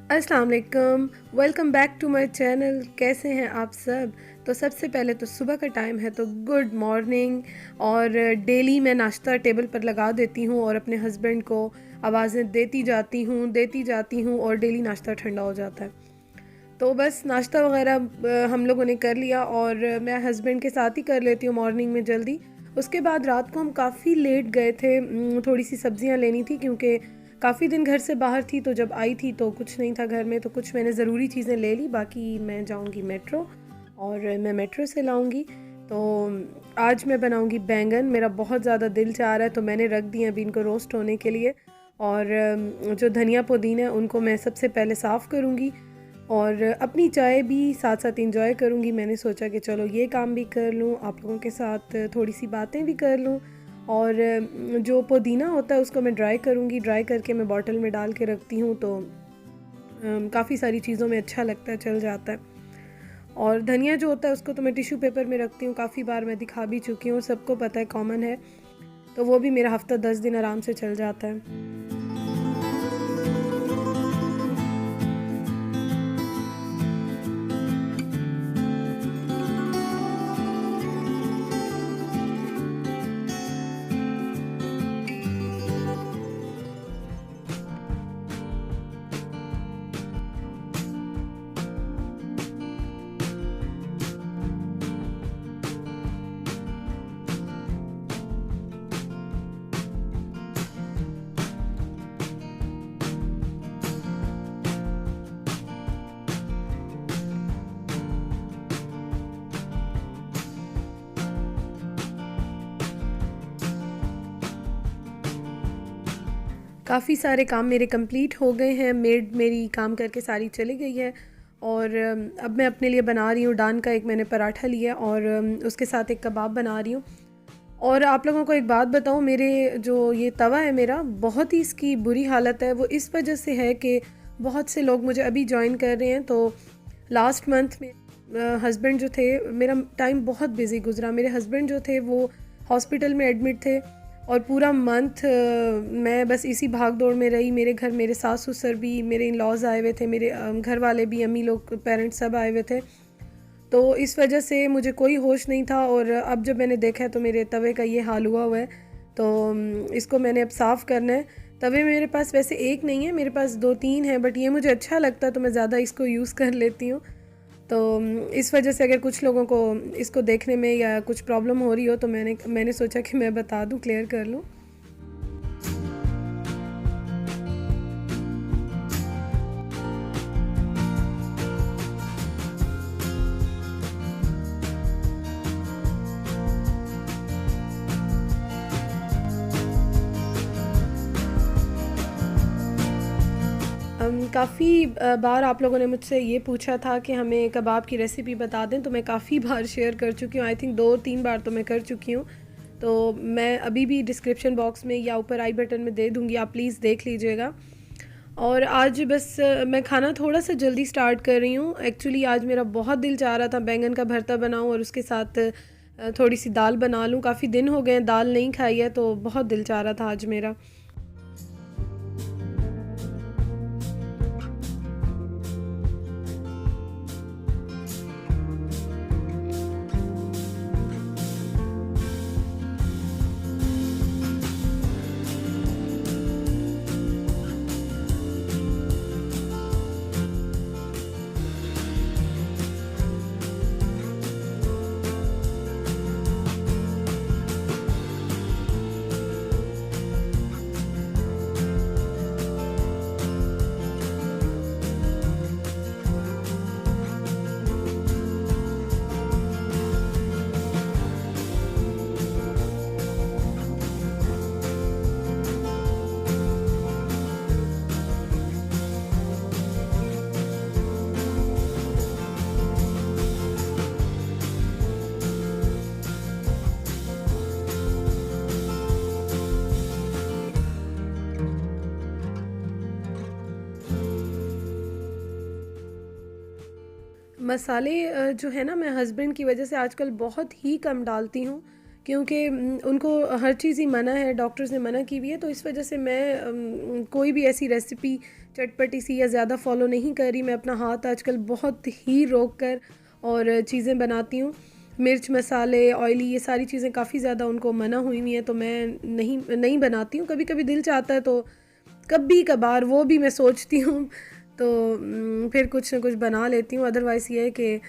अस्सलाम वालेकुम, welcome back to my channel. कैसे हैं आप सब? तो सबसे पहले तो सुबह का टाइम है तो गुड मॉर्निंग। और डेली मैं नाश्ता टेबल पर लगा देती हूँ और अपने हस्बैंड को आवाज़ें देती जाती हूँ और डेली नाश्ता ठंडा हो जाता है। तो बस नाश्ता वगैरह हम लोगों ने कर लिया और मैं हस्बैंड के साथ ही कर लेती हूँ मॉर्निंग में जल्दी। उसके बाद रात को हम काफ़ी लेट गए थे, थोड़ी सी सब्जियाँ लेनी थी क्योंकि काफ़ी दिन घर से बाहर थी। तो जब आई थी तो कुछ नहीं था घर में, तो कुछ मैंने ज़रूरी चीज़ें ले ली, बाकी मैं जाऊँगी मेट्रो और मैं मेट्रो से लाऊँगी। तो आज मैं बनाऊँगी बैंगन। मेरा बहुत ज़्यादा दिल चाह रहा है तो मैंने रख दिए अभी इनको रोस्ट होने के लिए। और जो धनिया पुदीना है उनको मैं सबसे पहले साफ़ करूँगी और अपनी चाय भी साथ साथ इंजॉय करूँगी। मैंने सोचा कि चलो ये काम भी कर लूँ, आप लोगों के साथ थोड़ी सी बातें भी कर लूँ। और जो पुदीना होता है उसको मैं ड्राई करूँगी, ड्राई करके मैं बॉटल में डाल के रखती हूँ तो काफ़ी सारी चीज़ों में अच्छा लगता है, चल जाता है। और धनिया जो होता है उसको तो मैं टिश्यू पेपर में रखती हूँ, काफ़ी बार मैं दिखा भी चुकी हूँ, सबको पता है, कॉमन है। तो वो भी मेरा हफ़्ता 10 दिन आराम से चल जाता है। काफ़ी सारे काम मेरे कंप्लीट हो गए हैं, मेड मेरी काम करके सारी चली गई है। और अब मैं अपने लिए बना रही हूँ डान का एक मैंने पराठा लिया और उसके साथ एक कबाब बना रही हूँ। और आप लोगों को एक बात बताऊँ, मेरे जो ये तवा है मेरा, बहुत ही इसकी बुरी हालत है। वो इस वजह से है कि बहुत से लोग मुझे अभी जॉइन कर रहे हैं। तो लास्ट मंथ में हस्बैंड जो थे, मेरा टाइम बहुत बिज़ी गुजरा। मेरे हस्बैंड जो थे वो हॉस्पिटल में एडमिट थे और पूरा मंथ मैं बस इसी भाग दौड़ में रही। मेरे घर मेरे सास ससुर भी, मेरे इन लॉज आए हुए थे, मेरे घर वाले भी, अम्मी लोग, पेरेंट्स सब आए हुए थे। तो इस वजह से मुझे कोई होश नहीं था। और अब जब मैंने देखा है तो मेरे तवे का ये हाल हुआ हुआ है। तो इसको मैंने अब साफ़ करना है। तवे मेरे पास वैसे एक नहीं है, मेरे पास 2-3 हैं, बट ये मुझे अच्छा लगता है तो मैं ज़्यादा इसको यूज़ कर लेती हूँ। तो इस वजह से अगर कुछ लोगों को इसको देखने में या कुछ प्रॉब्लम हो रही हो तो मैंने सोचा कि मैं बता दूँ, क्लियर कर लूँ। काफ़ी बार आप लोगों ने मुझसे ये पूछा था कि हमें कबाब की रेसिपी बता दें, तो मैं काफ़ी बार शेयर कर चुकी हूँ। आई थिंक 2-3 बार तो मैं कर चुकी हूँ। तो मैं अभी भी डिस्क्रिप्शन बॉक्स में या ऊपर आई बटन में दे दूँगी, आप प्लीज़ देख लीजिएगा। और आज बस मैं खाना थोड़ा सा जल्दी स्टार्ट कर रही हूँ। एक्चुअली आज मेरा बहुत दिल चाह रहा था बैंगन का भरता बनाऊँ और उसके साथ थोड़ी सी दाल बना लूँ। काफ़ी दिन हो गए हैं दाल नहीं खाई है, तो बहुत दिल चाह रहा था आज मेरा। मसाले जो है ना, मैं हस्बैंड की वजह से आजकल बहुत ही कम डालती हूँ क्योंकि उनको हर चीज़ ही मना है, डॉक्टर्स ने मना की हुई है। तो इस वजह से मैं कोई भी ऐसी रेसिपी, चटपटी सी या ज़्यादा फॉलो नहीं कर रही। मैं अपना हाथ आजकल बहुत ही रोक कर और चीज़ें बनाती हूँ। मिर्च मसाले, ऑयली, ये सारी चीज़ें काफ़ी ज़्यादा उनको मना हुई हुई हैं, तो मैं नहीं बनाती हूँ। कभी कभी दिल चाहता है तो कभी कभार वो भी मैं सोचती हूँ, तो फिर कुछ ना कुछ बना लेती हूँ। अदरवाइज़ ये है कि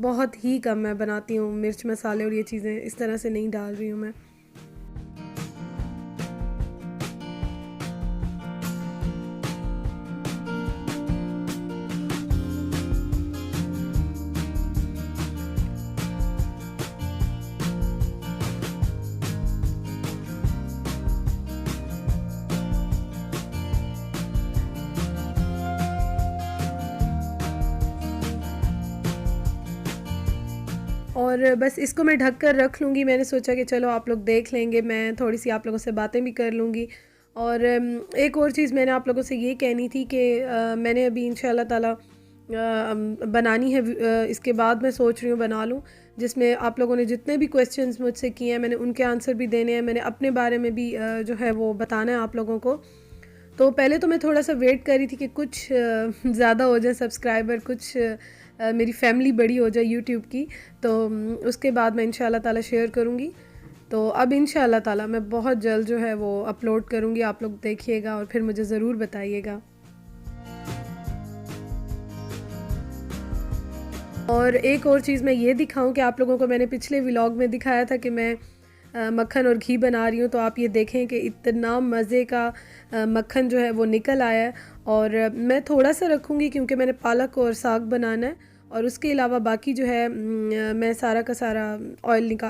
बहुत ही कम मैं बनाती हूँ। मिर्च मसाले और ये चीज़ें इस तरह से नहीं डाल रही हूँ मैं। और बस इसको मैं ढक कर रख लूँगी। मैंने सोचा कि चलो आप लोग देख लेंगे, मैं थोड़ी-सी आप लोगों से बातें भी कर लूँगी। और एक और चीज़ मैंने आप लोगों से ये कहनी थी कि मैंने अभी इंशाअल्लाह ताला बनानी है, इसके बाद मैं सोच रही हूँ बना लूँ, जिसमें आप लोगों ने जितने भी क्वेश्चंस मुझसे किए हैं मैंने उनके आंसर भी देने हैं। मैंने अपने बारे में भी जो है वो बताना है आप लोगों को। तो पहले तो मैं थोड़ा-सा वेट कर रही थी कि कुछ ज़्यादा हो जाए सब्सक्राइबर, कुछ मेरी फैमिली बड़ी हो जाए यूट्यूब की, तो उसके बाद मैं इंशाअल्लाह ताला शेयर करूँगी। तो अब इंशाअल्लाह ताला मैं बहुत जल्द जो है वो अपलोड करूँगी, आप लोग देखिएगा और फिर मुझे ज़रूर बताइएगा। और एक और चीज़ मैं ये दिखाऊँ कि आप लोगों को मैंने पिछले व्लॉग में दिखाया था कि मैं मक्खन और घी बना रही हूँ, तो आप ये देखें कि इतना मज़े का मक्खन जो है वो निकल आया है। और मैं थोड़ा सा रखूँगी क्योंकि मैंने पालक और साग बनाना है, और उसके अलावा बाकी जो है मैं सारा का सारा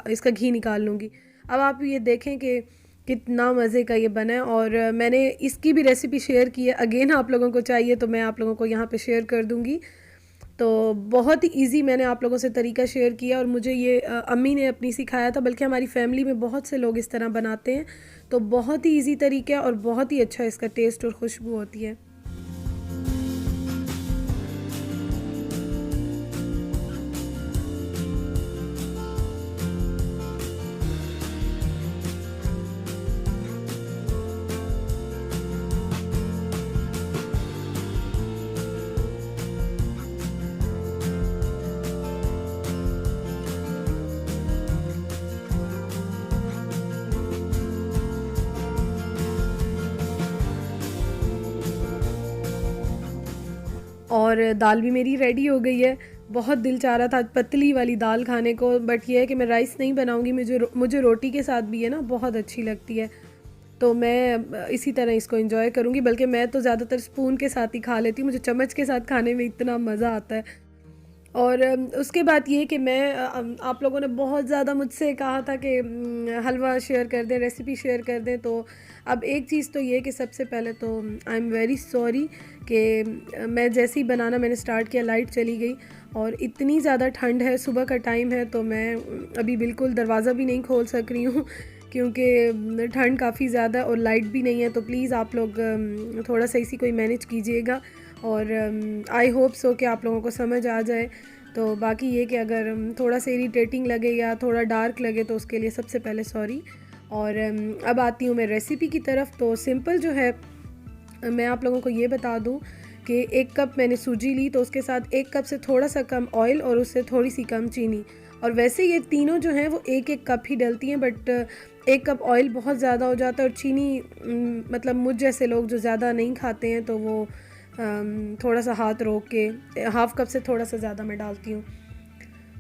इसका घी निकाल लूँगी। अब आप ये देखें कि कितना मज़े का ये बना है, और मैंने इसकी भी रेसिपी शेयर की है। अगेन आप लोगों को चाहिए तो मैं आप लोगों को यहाँ पे शेयर कर दूँगी। तो बहुत ही इजी मैंने आप लोगों से तरीका शेयर किया, और मुझे ये अम्मी ने अपनी सिखाया था, बल्कि हमारी फैमिली में बहुत से लोग इस तरह बनाते हैं। तो बहुत ही इजी तरीका है और बहुत ही अच्छा इसका टेस्ट और खुशबू होती है। और दाल भी मेरी रेडी हो गई है। बहुत दिल चाह रहा था आज पतली वाली दाल खाने को, बट ये है कि मैं राइस नहीं बनाऊंगी। मुझे रोटी के साथ भी है ना बहुत अच्छी लगती है, तो मैं इसी तरह इसको एंजॉय करूंगी। बल्कि मैं तो ज़्यादातर स्पून के साथ ही खा लेती हूँ, मुझे चम्मच के साथ खाने में इतना मज़ा आता है। और उसके बाद ये कि मैं आप लोगों ने बहुत ज़्यादा मुझसे कहा था कि हलवा शेयर कर दें, रेसिपी शेयर कर दें। तो अब एक चीज़ तो ये कि सबसे पहले तो आई एम वेरी सॉरी कि मैं जैसे ही बनाना मैंने स्टार्ट किया लाइट चली गई, और इतनी ज़्यादा ठंड है, सुबह का टाइम है, तो मैं अभी बिल्कुल दरवाज़ा भी नहीं खोल सक रही हूँ क्योंकि ठंड काफ़ी ज़्यादा और लाइट भी नहीं है। तो प्लीज़ आप लोग थोड़ा सा इसी को ही मैनेज कीजिएगा, और आई होप सो कि आप लोगों को समझ आ जाए। तो बाकी ये कि अगर थोड़ा सा इरिटेटिंग लगे या थोड़ा डार्क लगे तो उसके लिए सबसे पहले सॉरी। और अब आती हूँ मैं रेसिपी की तरफ। तो सिंपल जो है मैं आप लोगों को ये बता दूँ कि 1 कप मैंने सूजी ली, तो उसके साथ 1 कप से थोड़ा सा कम ऑयल और उससे थोड़ी सी कम चीनी। और वैसे ये तीनों जो हैं वो 1-1 कप ही डलती हैं, बट 1 कप ऑयल बहुत ज़्यादा हो जाता है, और चीनी मतलब मुझ जैसे लोग जो ज़्यादा नहीं खाते हैं तो वो थोड़ा सा हाथ रोक के 1/2 कप से थोड़ा सा ज़्यादा मैं डालती हूँ।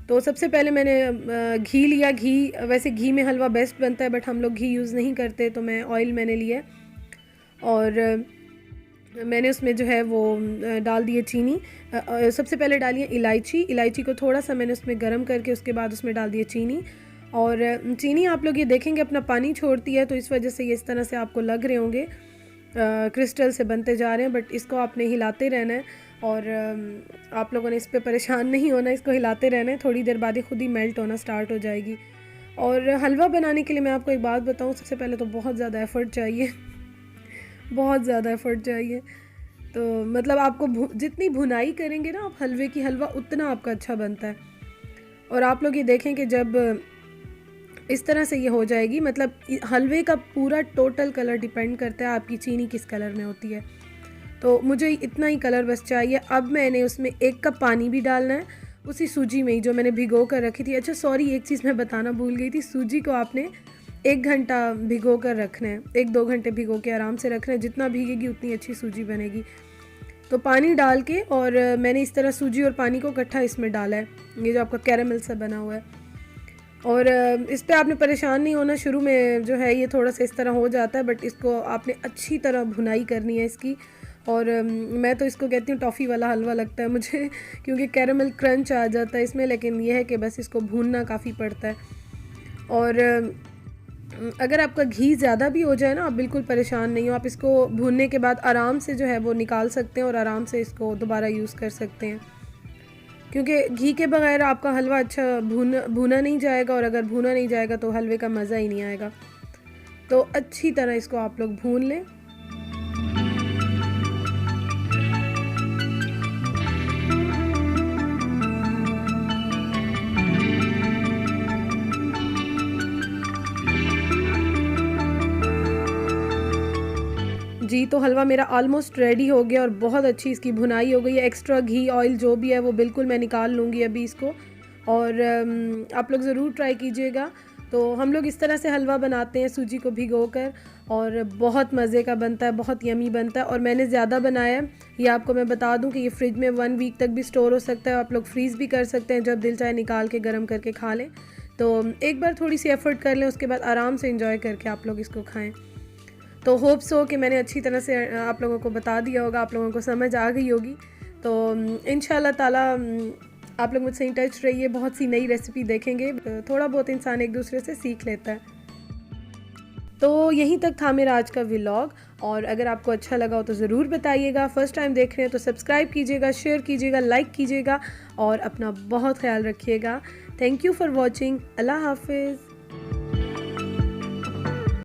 तो सबसे पहले मैंने घी लिया। घी वैसे घी में हलवा बेस्ट बनता है, बट हम लोग घी यूज़ नहीं करते, तो मैं ऑयल मैंने लिया। और मैंने उसमें जो है वो डाल दिए चीनी। सबसे पहले डाली है इलायची। इलायची को थोड़ा सा मैंने उसमें गर्म करके उसके बाद उसमें डाल दिए चीनी। और चीनी आप लोग ये देखेंगे अपना पानी छोड़ती है, तो इस वजह से ये इस तरह से आपको लग रहे होंगे क्रिस्टल से बनते जा रहे हैं, बट इसको आपने हिलाते रहना है। और आप लोगों ने इस पे परेशान नहीं होना, इसको हिलाते रहना है। थोड़ी देर बाद ये खुद ही मेल्ट होना स्टार्ट हो जाएगी। और हलवा बनाने के लिए मैं आपको एक बात बताऊं, सबसे पहले तो बहुत ज़्यादा एफ़र्ट चाहिए बहुत ज़्यादा एफ़र्ट चाहिए। तो मतलब आपको जितनी भुनाई करेंगे ना आप हलवे की, हलवा उतना आपका अच्छा बनता है। और आप लोग ये देखें कि जब इस तरह से ये हो जाएगी, मतलब हलवे का पूरा टोटल कलर डिपेंड करता है आपकी चीनी किस कलर में होती है। तो मुझे इतना ही कलर बस चाहिए। अब मैंने उसमें 1 कप पानी भी डालना है उसी सूजी में ही जो मैंने भिगो कर रखी थी। अच्छा सॉरी, एक चीज़ मैं बताना भूल गई थी, सूजी को आपने 1 घंटा भिगो कर रखना है, 1-2 घंटे भिगो के आराम से रखना है, जितना भीगेगी उतनी अच्छी सूजी बनेगी। तो पानी डाल के और मैंने इस तरह सूजी और पानी को इकट्ठा इसमें डाला है, ये जो आपका कैरेमल सा बना हुआ है। और इस पे आपने परेशान नहीं होना, शुरू में जो है ये थोड़ा सा इस तरह हो जाता है, बट इसको आपने अच्छी तरह भुनाई करनी है इसकी। और मैं तो इसको कहती हूँ टॉफ़ी वाला हलवा लगता है मुझे क्योंकि कैरेमल क्रंच आ जाता है इसमें, लेकिन यह है कि बस इसको भूनना काफ़ी पड़ता है। और अगर आपका घी ज़्यादा भी हो जाए ना, आप बिल्कुल परेशान नहीं हो, आप इसको भूनने के बाद आराम से जो है वो निकाल सकते हैं और आराम से इसको दोबारा यूज़ कर सकते हैं, क्योंकि घी के बगैर आपका हलवा अच्छा भूना नहीं जाएगा, और अगर भूना नहीं जाएगा तो हलवे का मज़ा ही नहीं आएगा। तो अच्छी तरह इसको आप लोग भून लें। जी, तो हलवा मेरा ऑलमोस्ट रेडी हो गया और बहुत अच्छी इसकी भुनाई हो गई है। एक्स्ट्रा घी ऑयल जो भी है वो बिल्कुल मैं निकाल लूँगी अभी इसको, और आप लोग ज़रूर ट्राई कीजिएगा। तो हम लोग इस तरह से हलवा बनाते हैं सूजी को भिगोकर, और बहुत मज़े का बनता है, बहुत यमी बनता है। और मैंने ज़्यादा बनाया है, ये आपको मैं बता दूं कि ये फ्रिज में 1 वीक तक भी स्टोर हो सकता है। आप लोग फ्रीज़ भी कर सकते हैं, जब दिल चाहे निकाल के गर्म करके खा लें। तो एक बार थोड़ी सी एफ़र्ट कर लें, उसके बाद आराम से इंजॉय करके आप लोग इसको खाएँ। तो होप सो कि मैंने अच्छी तरह से आप लोगों को बता दिया होगा, आप लोगों को समझ आ गई होगी। तो इंशाल्लाह ताला आप लोग मुझसे इन टच रहिए, बहुत सी नई रेसिपी देखेंगे, थोड़ा बहुत इंसान एक दूसरे से सीख लेता है। तो यहीं तक था मेरा आज का व्लॉग, और अगर आपको अच्छा लगा हो तो ज़रूर बताइएगा। फ़र्स्ट टाइम देख रहे हैं तो सब्सक्राइब कीजिएगा, शेयर कीजिएगा, लाइक कीजिएगा, और अपना बहुत ख्याल रखिएगा। Thank you for watching. अल्लाह हाफिज़।